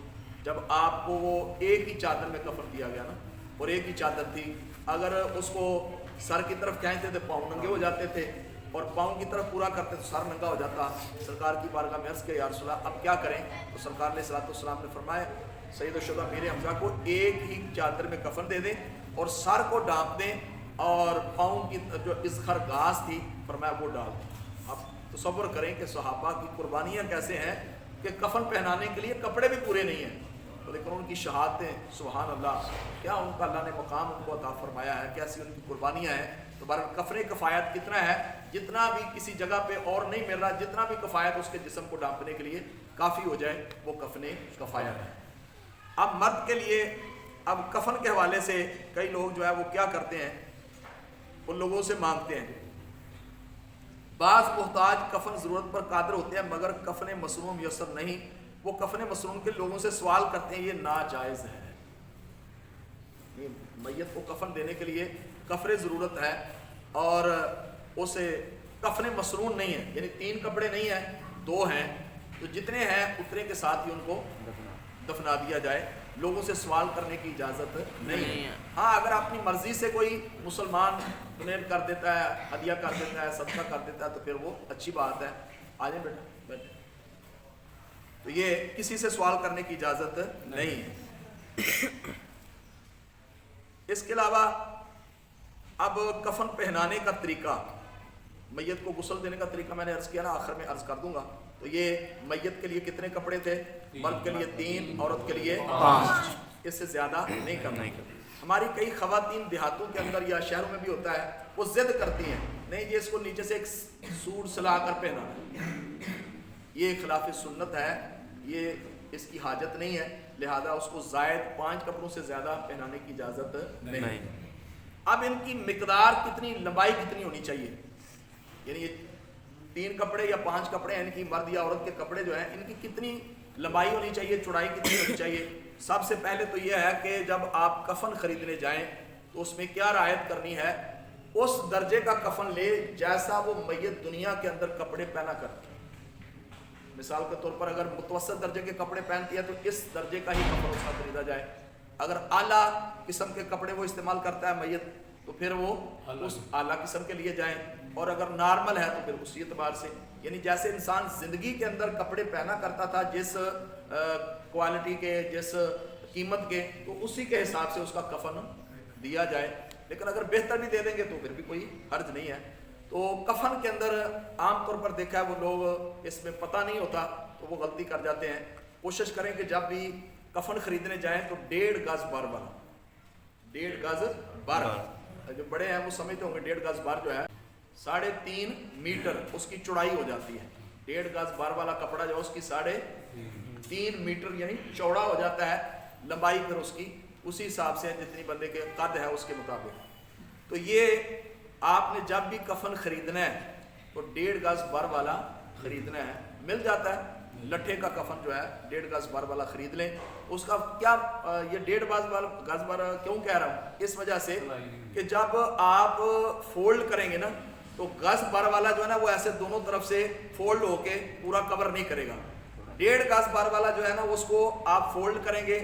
जब आपको वो एक ही चादर में कफन दिया गया ना, और एक ही चादर थी, अगर उसको सर की तरफ खींचते थे पाँव नंगे हो जाते थे, और पाँव की तरफ पूरा करते तो सर नंगा हो जाता। सरकार की बारगाह में अर्ज़ किया, या रसूल अल्लाह अब क्या करें? तो सरकार ने सलाम ने फरमाया, सईद शुहदा मीर हमज़ा को एक ही चादर में कफन दे दें और सर को ढाँप दें, और पाँव की जो इसखर घास थी फरमाया वो डाल दें। अब तसव्वुर करें कि सहाबा की कुर्बानियाँ कैसे हैं कि कफन पहनाने के लिए कपड़े भी पूरे नहीं हैं, तो लेकिन उनकी शहादतें, सुभान अल्लाह, क्या उनका अल्लाह ने मकाम उनको अता फरमाया है, कैसी उनकी कुर्बानियाँ हैं। तो बार कफने कफायत कितना है? जितना भी किसी जगह पे और नहीं मिल रहा, जितना भी कफायत उसके जिस्म को ढांपने के लिए काफ़ी हो जाए, वो कफने कफायत है। अब मर्द के लिए, अब कफन के हवाले से कई लोग जो है वो क्या करते हैं, उन लोगों से मांगते हैं। बाज़ मुहताज कफन ज़रूरत पर कादिर होते हैं मगर कफन मसनून मुयस्सर नहीं, वो कफन मसनून के लोगों से सवाल करते हैं, ये नाजायज़ है। ये मैयत को कफन देने के लिए कफरे ज़रूरत है और उसे कफन मसनून नहीं है, यानी 3 कपड़े नहीं हैं, 2 हैं, तो जितने हैं उतने के साथ ही उनको दफना दिया जाए। लोगों से सवाल करने की इजाज़त नहीं है। हाँ, अगर अपनी मर्ज़ी से कोई मुसलमान डोनेट कर देता है, हदिया कर देता है, सदका कर देता है, तो फिर वो अच्छी बात है। आ जाए बेटा, बैठे। तो ये किसी से सवाल करने की इजाज़त नहीं है। इसके अलावा अब कफन पहनाने का तरीका, मैयत को गुस्ल देने का तरीका मैंने अर्ज़ किया ना, आखिर में अर्ज़ कर दूंगा। तो ये मैयत के लिए कितने कपड़े थे? मर्द के लिए 3, औरत के लिए 5, इससे ज़्यादा नहीं करना। हमारी कई ख़वातीन देहातों के अंदर या शहरों में भी होता है, वो ज़िद करती हैं, नहीं जी इसको नीचे से एक सूट सिला कर पहना, ये खिलाफ सुन्नत है, ये इसकी हाजत नहीं है, लिहाजा उसको ज़ायद 5 कपड़ों से ज़्यादा पहनाने की इजाज़त नहीं। अब इनकी मिकदार कितनी, लंबाई कितनी होनी चाहिए, यानी 3 कपड़े या 5 कपड़े हैं इनकी, मर्द या औरत के कपड़े जो हैं इनकी कितनी लंबाई होनी चाहिए, चौड़ाई कितनी होनी चाहिए। सबसे पहले तो यह है कि जब आप कफन खरीदने जाएं तो उसमें क्या रायत करनी है, उस दर्जे का कफन ले जैसा वो मैयत दुनिया के अंदर कपड़े पहना करती है। مثال کے طور پر اگر متوسط درجے کے کپڑے پہنتی ہے تو اس درجے کا ہی کفن اس کا خریدا جائے. اگر اعلیٰ قسم کے کپڑے وہ استعمال کرتا ہے میت تو پھر وہ اس اعلیٰ قسم کے لیے جائیں, اور اگر نارمل ہے تو پھر اسی اعتبار سے, یعنی جیسے انسان زندگی کے اندر کپڑے پہنا کرتا تھا جس کوالٹی کے, جس قیمت کے, تو اسی کے حساب سے اس کا کفن دیا جائے. لیکن اگر بہتر بھی دے دیں گے تو پھر بھی کوئی حرج نہیں ہے. تو کفن کے اندر عام طور پر دیکھا ہے وہ لوگ اس میں پتہ نہیں ہوتا تو وہ غلطی کر جاتے ہیں. کوشش کریں کہ جب بھی کفن خریدنے جائیں تو 1.5 گز بار والا, 1.5 گز بار, جو بڑے ہیں وہ سمجھتے ہوں گے 1.5 گز بار جو ہے 3.5 میٹر اس کی چوڑائی ہو جاتی ہے. 1.5 گز بار والا کپڑا جو ہے اس کی 3.5 میٹر یعنی چوڑا ہو جاتا ہے. لمبائی پھر اس کی اسی حساب سے جتنی بندے کے قد ہے اس کے مطابق. تو یہ آپ نے جب بھی کفن خریدنا ہے تو 1.5 گز بار والا خریدنا ہے. مل جاتا ہے لٹھے کا کفن جو ہے 1.5 گز بار والا خرید لیں. اس کا کیا یہ 1.5 گز بار کیوں کہہ رہا ہوں, اس وجہ سے کہ جب آپ فولڈ کریں گے نا تو گز بار والا جو ہے نا وہ ایسے دونوں طرف سے فولڈ ہو کے پورا کور نہیں کرے گا. 1.5 گز بار والا جو ہے نا اس کو آپ فولڈ کریں گے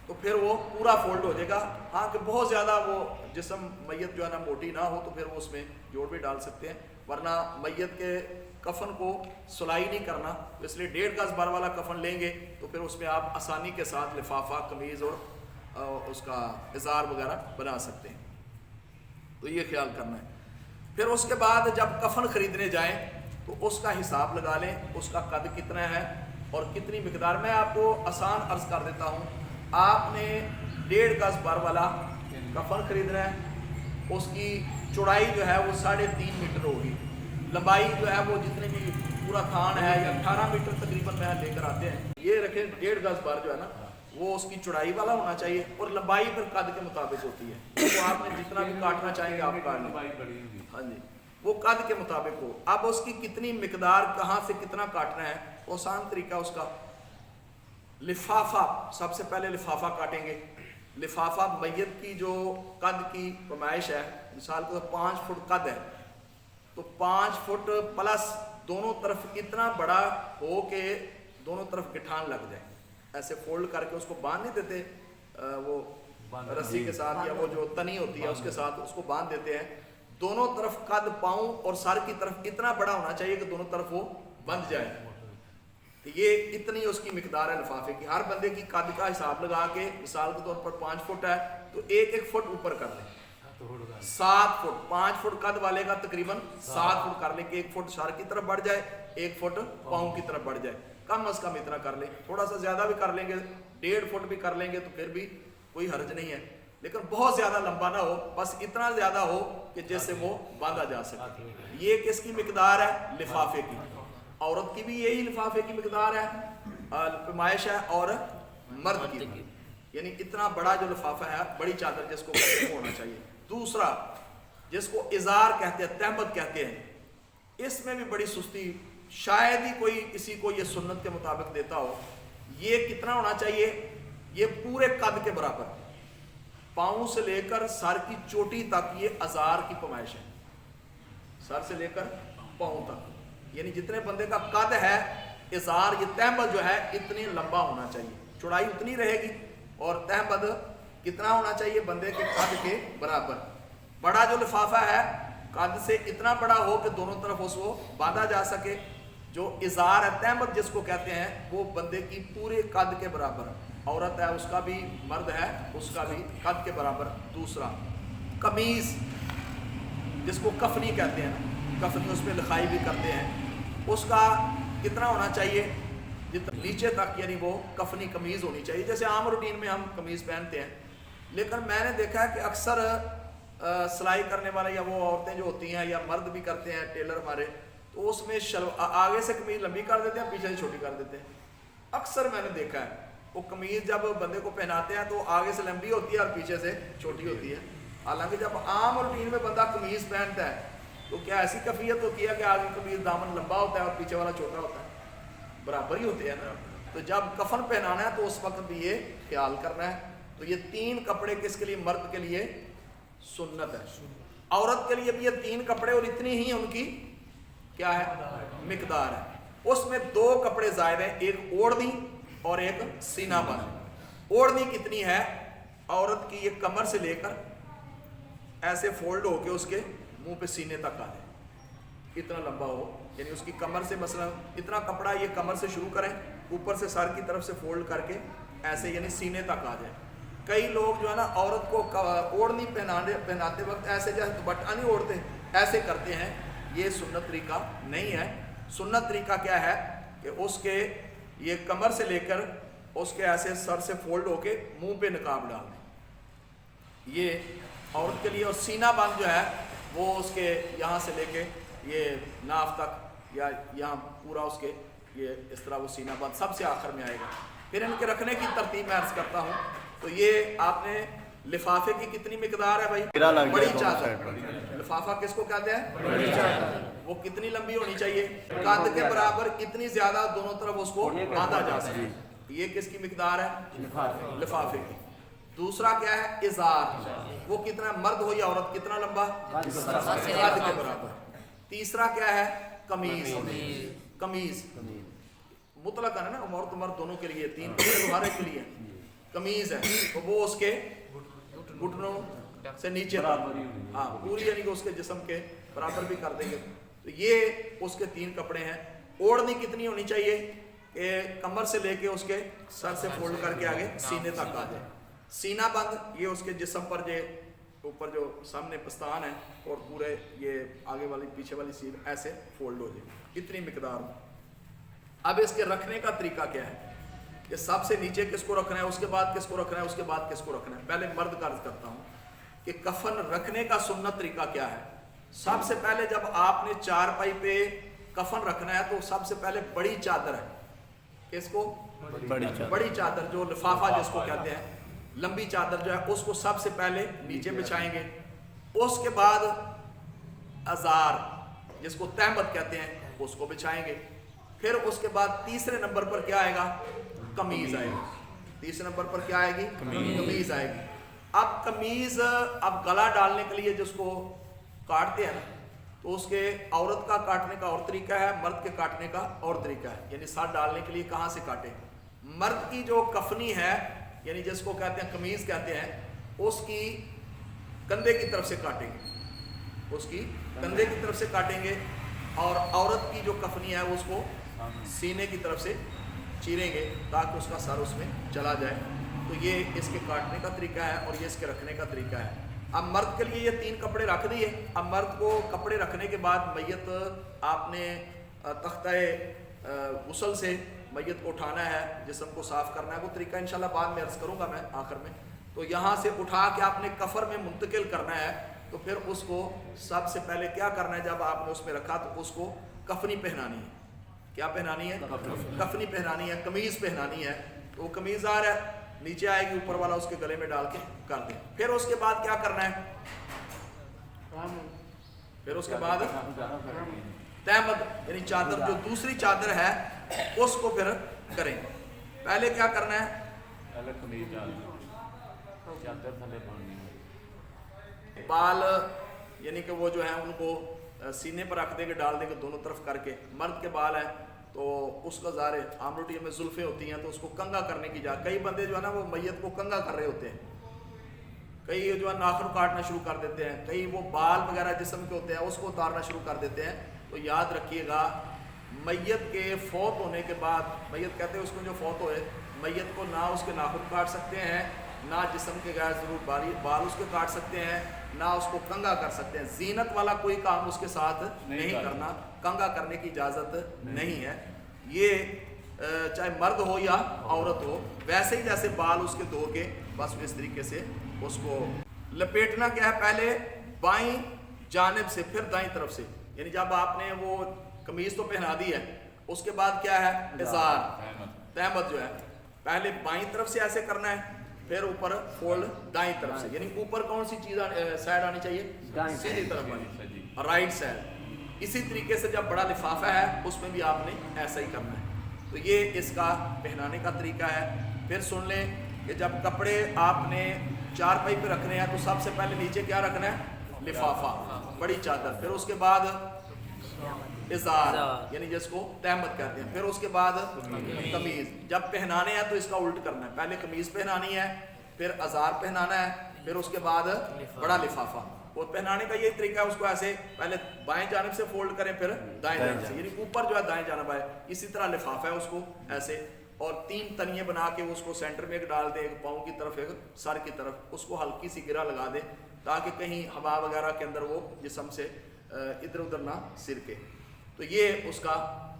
تو پھر وہ پورا فولڈ ہو جائے گا. ہاں کہ بہت زیادہ وہ جسم میت جو ہے نا موٹی نہ ہو تو پھر وہ اس میں جوڑ بھی ڈال سکتے ہیں, ورنہ میت کے کفن کو سلائی نہیں کرنا, اس لیے 1.5 گز بار والا کفن لیں گے تو پھر اس میں آپ آسانی کے ساتھ لفافہ, قمیض اور اس کا ازار وغیرہ بنا سکتے ہیں. تو یہ خیال کرنا ہے. پھر اس کے بعد جب کفن خریدنے جائیں تو اس کا حساب لگا لیں, اس کا قد کتنا ہے اور کتنی مقدار. میں آپ کو آسان عرض کر دیتا ہوں. آپ نے 1.5 گز بار والا کفن خریدنا ہے, اس کی چوڑائی جو ہے وہ 3.5 میٹر ہوگی, لمبائی جو ہے وہ جتنے بھی پورا تھان ہے یا 18 میٹر تقریباً میں لے کر آتے ہیں. یہ رکھیں 1.5 گز بار جو ہے نا وہ اس کی چوڑائی والا ہونا چاہیے, اور لمبائی پھر قد کے مطابق ہوتی ہے. تو آپ نے جتنا بھی کاٹنا چاہیں گے آپ کاٹ لیں. ہاں جی, وہ قد کے مطابق ہو. اب اس کی کتنی مقدار, کہاں سے کتنا کاٹنا ہے, آسان طریقہ اس کا لفافہ. سب سے پہلے لفافہ کاٹیں گے. لفافہ میت کی جو قد کی پیمائش ہے, مثال کو 5 فٹ قد ہے تو 5 فٹ پلس دونوں طرف اتنا بڑا ہو کہ دونوں طرف گٹھان لگ جائے. ایسے فولڈ کر کے اس کو باندھ نہیں دیتے وہ رسی کے ساتھ, یا وہ جو تنی ہوتی ہے اس کے ساتھ اس کو باندھ دیتے ہیں. دونوں طرف قد پاؤں اور سر کی طرف اتنا بڑا ہونا چاہیے کہ دونوں طرف وہ بند جائے. یہ اتنی اس کی مقدار ہے لفافے کی. ہر بندے کی قد کا حساب لگا کے مثال کے طور پر 5 فٹ ہے تو 1 فٹ اوپر کر لیں. 7 فٹ, 5 فٹ قد والے کا تقریباً 7 فٹ کر لیں کہ 1 فٹ سر کی طرف بڑھ جائے, 1 فٹ پاؤں کی طرف بڑھ جائے. کم از کم اتنا کر لیں. تھوڑا سا زیادہ بھی کر لیں گے, 1.5 فٹ بھی کر لیں گے تو پھر بھی کوئی حرج نہیں ہے, لیکن بہت زیادہ لمبا نہ ہو, بس اتنا زیادہ ہو کہ جس سے وہ باندھا جا سکے. یہ کس کی مقدار ہے, لفافے کی. عورت کی بھی یہی لفافے کی مقدار ہے, پیمائش ہے, اور مرد کی بھی. یعنی اتنا بڑا جو لفافہ ہے, بڑی چادر جس کو کہتے ہیں ہونا چاہیے. دوسرا جس کو ازار کہتے ہیں, تہمت کہتے ہیں, اس میں بھی بڑی سستی, شاید ہی کوئی کسی کو یہ سنت کے مطابق دیتا ہو. یہ کتنا ہونا چاہیے, یہ پورے قد کے برابر, پاؤں سے لے کر سر کی چوٹی تک یہ ازار کی پیمائش ہے. سر سے لے کر پاؤں تک, یعنی جتنے بندے کا قد ہے ازار, یہ تہمت جو ہے اتنی لمبا ہونا چاہیے, چوڑائی اتنی رہے گی, اور تہمت کتنا ہونا چاہیے, بندے کے قد کے برابر. بڑا جو لفافہ ہے قد سے اتنا بڑا ہو کہ دونوں طرف اس کو باندھا جا سکے. جو ازار ہے, تہمت جس کو کہتے ہیں, وہ بندے کی پورے قد کے برابر. عورت ہے اس کا بھی, مرد ہے اس کا بھی قد کے برابر. دوسرا قمیض جس کو کفنی کہتے ہیں, کفنی اس پہ لکھائی بھی کرتے ہیں, اس کا کتنا ہونا چاہیے, جتنا نیچے تک, یعنی وہ کفنی قمیض ہونی چاہیے. جیسے عام روٹین میں ہم قمیض پہنتے ہیں, لیکن میں نے دیکھا ہے کہ اکثر سلائی کرنے والے یا وہ عورتیں جو ہوتی ہیں یا مرد بھی کرتے ہیں, ٹیلر ہمارے, تو اس میں آگے سے قمیض لمبی کر دیتے ہیں, پیچھے سے چھوٹی کر دیتے ہیں. اکثر میں نے دیکھا ہے وہ قمیض جب بندے کو پہناتے ہیں تو آگے سے لمبی ہوتی ہے اور پیچھے سے چھوٹی ہوتی ہے. حالانکہ جب عام روٹین میں بندہ قمیض پہنتا ہے تو کیا ایسی کیفیت ہوتی ہے کہ آگے قمیض دامن لمبا ہوتا ہے اور پیچھے والا چھوٹا ہوتا ہے, برابر ہی ہوتے ہیں نا. تو جب کفن پہنانا ہے تو اس وقت بھی یہ خیال کرنا ہے. تو یہ 3 کپڑے کس کے لیے, مرد کے لیے سنت ہے. عورت کے لیے بھی یہ 3 کپڑے اور اتنی ہی ان کی کیا ہے, مقدار ہے. उसमें 2 कपड़े जायद हैं, एक ओढ़नी और एक सीना बंद। ओढ़नी कितनी है, औरत की ये कमर से लेकर ऐसे फोल्ड होके उसके मुंह पे सीने तक आ जाए, इतना लंबा हो, यानी उसकी कमर से मसलन इतना कपड़ा ये कमर से शुरू करें, ऊपर से सर की तरफ से फोल्ड करके ऐसे यानी सीने तक आ जाए। कई लोग जो है ना औरत को ओढ़नी पहनाते वक्त ऐसे जैसे दुपट्टा नहीं ओढ़ते ऐसे करते हैं, ये सुन्नत तरीका नहीं है। सुन्नत तरीका क्या है कि उसके ये कमर से लेकर उसके ऐसे सर से फोल्ड होके मुंह पे नकाब डाल दें, ये औरत के लिए। और सीना बंद जो है वो उसके यहाँ से लेके ये नाफ तक या यहाँ पूरा उसके ये इस तरह वो सीना बंद सबसे आखिर में आएगा। फिर इनके रखने की तरतीब मैं अर्ज करता हूँ। तो ये आपने लिफाफे की कितनी मिकदार है भाई, बड़ी चादर। लिफाफा किसको कहते हैं, बड़ी चादर। वो कितनी लंबी होनी चाहिए, कद के बराबर, इतनी ज्यादा दोनों तरफ उसको बांधा जा सके। ये किसकी मिकदार है, लिफाफे की। दूसरा क्या है, इजार, वो कितना, मर्द हो या औरत, कितना लंबा, कद के बराबर। तीसरा क्या है, कमीज। कमीज मुतलक है ना, औरत मर्द दोनों के लिए, 3 तुम्हारे के लिए कमीज है, तो वो उसके घुटनों से नीचे तक, हाँ पूरी, यानी कि उसके जिस्म के बराबर भी कर देंगे। तो ये उसके 3 कपड़े हैं। ओढ़नी कितनी होनी चाहिए कि कमर से लेके उसके सर से फोल्ड करके आगे सीने तक आ जाए। सीना बंद, ये उसके जिस्म पर जे ऊपर जो सामने पस्तान है और पूरे ये आगे वाली पीछे वाली सीन ऐसे फोल्ड हो जाए, इतनी मिकदार। अब इसके रखने का तरीका क्या है, कि सबसे नीचे किसको रखना है, उसके बाद किसको रखना है, उसके बाद किसको रखना है। पहले मर्द का अर्ज करता हूँ कि कफन रखने का सुन्नत तरीका क्या है। सबसे पहले जब आपने चारपाई पे कफन रखना है तो सबसे पहले बड़ी चादर है, किसको, बड़ी चादर जो लिफाफा जिसको कहते हैं, लंबी चादर जो है उसको सबसे पहले नीचे बिछाएंगे। उसके बाद अजार जिसको तहमत कहते हैं उसको बिछाएंगे। फिर उसके बाद तीसरे नंबर पर क्या आएगा, कमीज आएगी। तीसरे नंबर पर क्या आएगी, कमीज आएगी। अब कमीज, अब गला डालने के लिए जिसको काटते हैं तो उसके औरत का काटने का और तरीका है, मर्द के काटने का और तरीका है। यानी सर डालने के लिए कहाँ से काटे, मर्द की जो कफनी है यानी जिसको कहते हैं कमीज कहते हैं, उसकी कंधे की तरफ से काटेंगे, उसकी कंधे की तरफ से काटेंगे। और औरत की जो कफनी है उसको सीने की तरफ से चीरेंगे ताकि उसका सर उसमें चला जाए। तो ये इसके काटने का तरीका है और ये इसके रखने का तरीका है। अब मर्द के लिए ये 3 कपड़े रख दिए। अब मर्द को कपड़े रखने के बाद मैयत आपने तख्ते गुस्ल से मैयत को उठाना है, जिस्म को साफ करना है। वो तरीका इंशाल्लाह बाद में अर्ज करूंगा मैं आखिर में। तो यहाँ से उठा के आपने कफर में मुंतकिल करना है। तो फिर उसको सबसे पहले क्या करना है, जब आपने उसमें रखा तो उसको कफनी पहनानी है। क्या पहनानी है, कफनी पहनानी है, कमीज पहनानी है। तो वो कमीज आ रहा है, नीचे आएगी, ऊपर वाला उसके गले में डाल के कर दे। फिर उसके बाद क्या करना है, फिर उसके बाद तहमद यानी चादर जो दूसरी चादर है उसको फिर करें। पहले क्या करना है, बाल यानी कि वो जो है उनको सीने पर रख देंगे, डाल देंगे दोनों तरफ करके। मर्द के बाल है तो उसका ज़ारे आमरोटी में जुल्फे होती हैं तो उसको कंगा करने की जा, कई बंदे जो है ना वो मैयत को कंगा कर रहे होते हैं, कई जो है नाखून काटना शुरू कर देते हैं, कई वो बाल वगैरह जिस्म के होते हैं उसको उतारना शुरू कर देते हैं। तो याद रखिएगा, मैयत के फौत होने के बाद, मैयत कहते हैं उसको जो फौत होए, मैयत को ना उसके नाखून काट सकते हैं, ना जिस्म के गैर ज़रूर बाल उसके काट सकते हैं, ना उसको कंगा कर सकते हैं। जीनत वाला कोई काम उसके साथ नहीं करना, कंगा करने की इजाज़त नहीं है। ये चाहे मर्द हो या औरत हो, वैसे ही जैसे बाल उसके धो के बस इस तरीके से उसको लपेटना। क्या है, पहले बाईं जानिब से फिर दाईं तरफ से, यानी जब आपने वो कमीज तो पहना दी है उसके बाद क्या है, इज़ार तहमत जो है पहले बाईं तरफ से ऐसे करना है, फिर ऊपर फोल्ड दाईं तरफ से। यानी ऊपर कौन सी चीज साइड आनी चाहिए, सीधी तरफ आनी, राइट साइड। इसी तरीके से जब बड़ा लिफाफा है उसमें भी आपने ऐसा ही करना है। तो ये इसका पहनाने का तरीका है। फिर सुन लें कि जब कपड़े आपने चारपाई पे रखने हैं तो सबसे पहले नीचे क्या रखना है, लिफाफा, बड़ी चादर। फिर उसके बाद इजार, यानी जिसको तहमत कहते हैं। फिर उसके बाद कमीज। जब पहनाने हैं तो इसका उल्ट करना है, पहले कमीज पहनानी है, फिर अजार पहनाना है, फिर उसके बाद बड़ा लिफाफा। और पहनाने का यही तरीका है, उसको ऐसे पहले बाएं जानिब से फोल्ड करें, फिर दाएं जानिब से, यानी ऊपर जो है दाएं जानिब आए। इसी तरह लिफाफा है, उसको ऐसे और 3 तनिए बना के उसको सेंटर में एक डाल दे, एक पाँव की तरफ एक सर की तरफ, उसको हल्की सी गिरा लगा दे ताकि कहीं हवा वगैरह के अंदर वो जिस्म से इधर उधर ना सिरके। तो ये उसका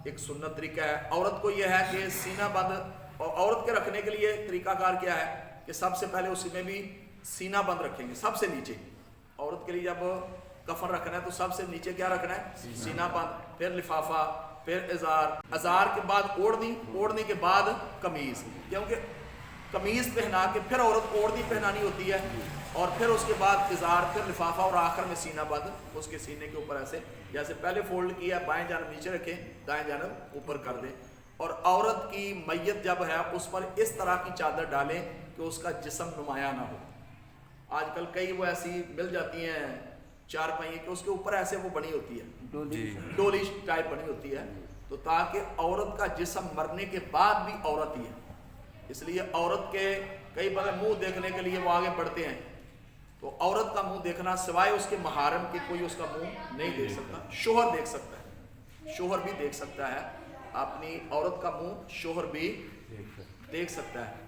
एक सुन्नत तरीका है। औरत को यह है कि सीना बंद, और औरत के रखने के लिए तरीकाकार क्या है कि सबसे पहले उसमें भी सीना बंद रखेंगे सबसे नीचे। औरत के लिए जब कफन रखना है तो सबसे नीचे क्या रखना है, सीना बंद, फिर लिफाफा, फिर इजार, अजार के बाद ओढ़नी, ओढ़ने के बाद कमीज, क्योंकि कमीज पहना के फिर औरत को ओढ़नी पहनानी होती है, और फिर उसके बाद इजार, फिर लिफाफा, और आखिर में सीना बंद उसके सीने के ऊपर ऐसे जैसे पहले फोल्ड किया, बाएं जानब नीचे रखें, दाएं जानब ऊपर कर दें। और औरत की मैयत जब है उस पर इस तरह की चादर डालें कि उसका जिस्म नुमाया ना हो। आजकल कई वो ऐसी मिल जाती हैं चार पहिए के, उसके ऊपर ऐसे वो बनी होती है, डोली टाइप बनी होती है, तो ताकि औरत का जिस्म मरने के बाद भी औरत ही है। इसलिए औरत के कई बार मुंह देखने के लिए वो आगे बढ़ते हैं, तो औरत का मुंह देखना सिवाय उसके महारम के कोई उसका मुंह नहीं देख सकता। शोहर देख सकता है, शोहर भी देख सकता है अपनी औरत का मुंह, शोहर भी देख सकता है।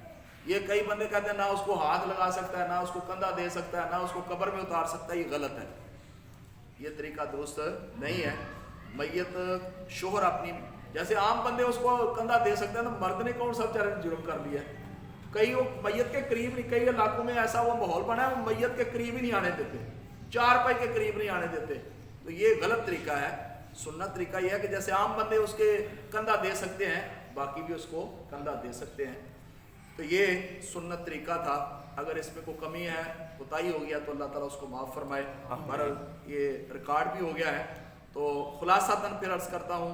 ये कई बंदे कहते हैं ना उसको हाथ लगा सकता है, ना उसको कंधा दे सकता है, ना उसको कब्र में उतार सकता है, ये गलत है, ये तरीका दुरुस्त नहीं है। मैयत शोहर अपनी, जैसे आम बंदे उसको कंधा दे सकते हैं, तो मर्द ने कौन सा बेचारे जुर्म कर लिया। कई वो मैयत के करीब नहीं, कई इलाकों में ऐसा वो माहौल बना है वो मैयत के करीब ही नहीं आने देते, 4 पाई के करीब नहीं आने देते, तो ये गलत तरीका है। सुन्नत तरीका यह है कि जैसे आम बंदे उसके कंधा दे सकते हैं, बाकी भी उसको कंधा दे सकते हैं। तो ये सुन्नत तरीका था। अगर इसमें कोई कमी है, कोताही हो गया तो अल्लाह ताला उसको माफ़ फरमाए। बहरहाल ये रिकॉर्ड भी हो गया है, तो खुलासातन फिर अर्ज़ करता हूँ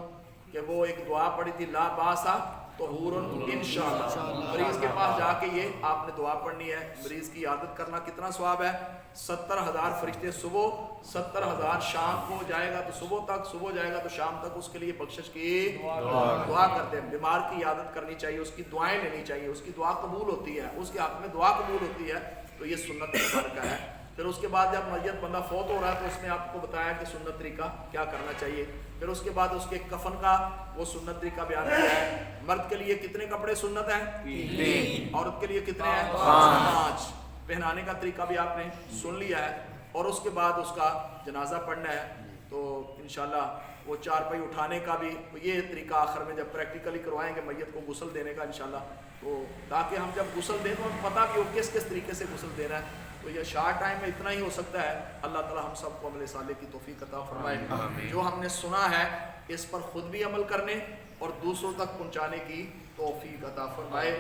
कि वो एक दुआ पढ़ी थी, ला बासा तो हुरन इंशाअल्लाह। मरीज़ के पास जाके ये आपने दुआ पढ़नी है। मरीज़ की आदत करना कितना सवाब है, 70,000 फरिश्ते सुबह, 70,000 शाम को जाएगा तो सुबह तक, सुबह जाएगा तो शाम तक उसके लिए बख्शिश की दुआ करते हैं। बीमार की आदत करनी चाहिए, उसकी दुआएं लेनी चाहिए, उसकी दुआ कबूल होती है, उसके हक में दुआ कबूल होती है, तो ये सुन्नत का है। फिर उसके बाद जब मैयत बंदा फौत हो रहा है तो उसने आपको बताया कि सुन्नत तरीका क्या करना चाहिए। फिर उसके बाद उसके कफन का वो सुन्नत तरीका बयान किया है। मर्द के लिए कितने कपड़े सुन्नत हैं? 3। औरत के लिए कितने हैं? 5। पहनाने का तरीका भी आपने सुन लिया है। और उसके बाद उसका जनाजा पढ़ना है, तो इंशाल्लाह वो 4 पाई उठाने का भी ये तरीका आखिर में जब प्रैक्टिकली करवाएंगे मैयत को गुस्ल देने का इंशाल्लाह, तो ताकि हम जब गुस्ल दें तो हमें पता कि वो किस किस तरीके से गुस्ल देना है। तो ये शार्ट टाइम में इतना ही हो सकता है। अल्लाह ताला हम सबको अमल साले की तौफीक अता फरमाए। जो हमने सुना है इस पर खुद भी अमल करने और दूसरों तक पहुंचाने की तौफीक अता फरमाए।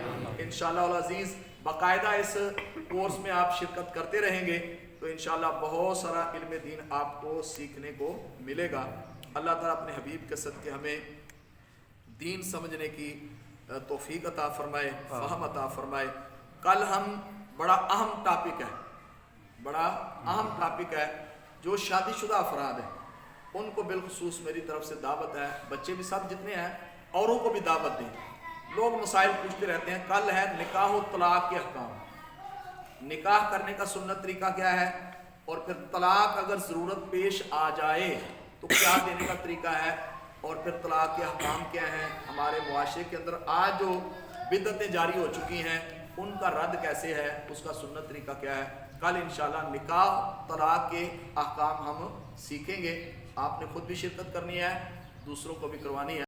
इंशाअल्लाह अज़ीज़ बाकायदा इस कोर्स में आप शिरकत करते रहेंगे तो इंशाअल्लाह बहुत सारा इल्म दीन आपको सीखने को मिलेगा। अल्लाह ताला अपने हबीब के सदके हमें दीन समझने की तौफीक अता फरमाए, फ़हम अता फरमाए। कल हम बड़ा अहम टॉपिक है, बड़ा अहम टॉपिक है, जो शादीशुदा अफराद हैं उनको बिलखुसूस मेरी तरफ से दावत है। बच्चे भी सब जितने हैं औरों को भी दावत दें। लोग मसाइल पूछते रहते हैं। कल है निकाह व तलाक के अहकाम। निकाह करने का सुन्नत तरीका क्या है, और फिर तलाक अगर ज़रूरत पेश आ जाए तो क्या देने का तरीका है, और फिर तलाक के अहकाम क्या हैं हमारे मुआशरे के अंदर। आज जो बिदअतें जारी हो चुकी हैं उनका रद्द कैसे है, उसका सुन्नत तरीका क्या है। कल इंशाल्लाह निकाह तलाक के अहकाम हम सीखेंगे। आपने खुद भी शिरकत करनी है, दूसरों को भी करवानी है।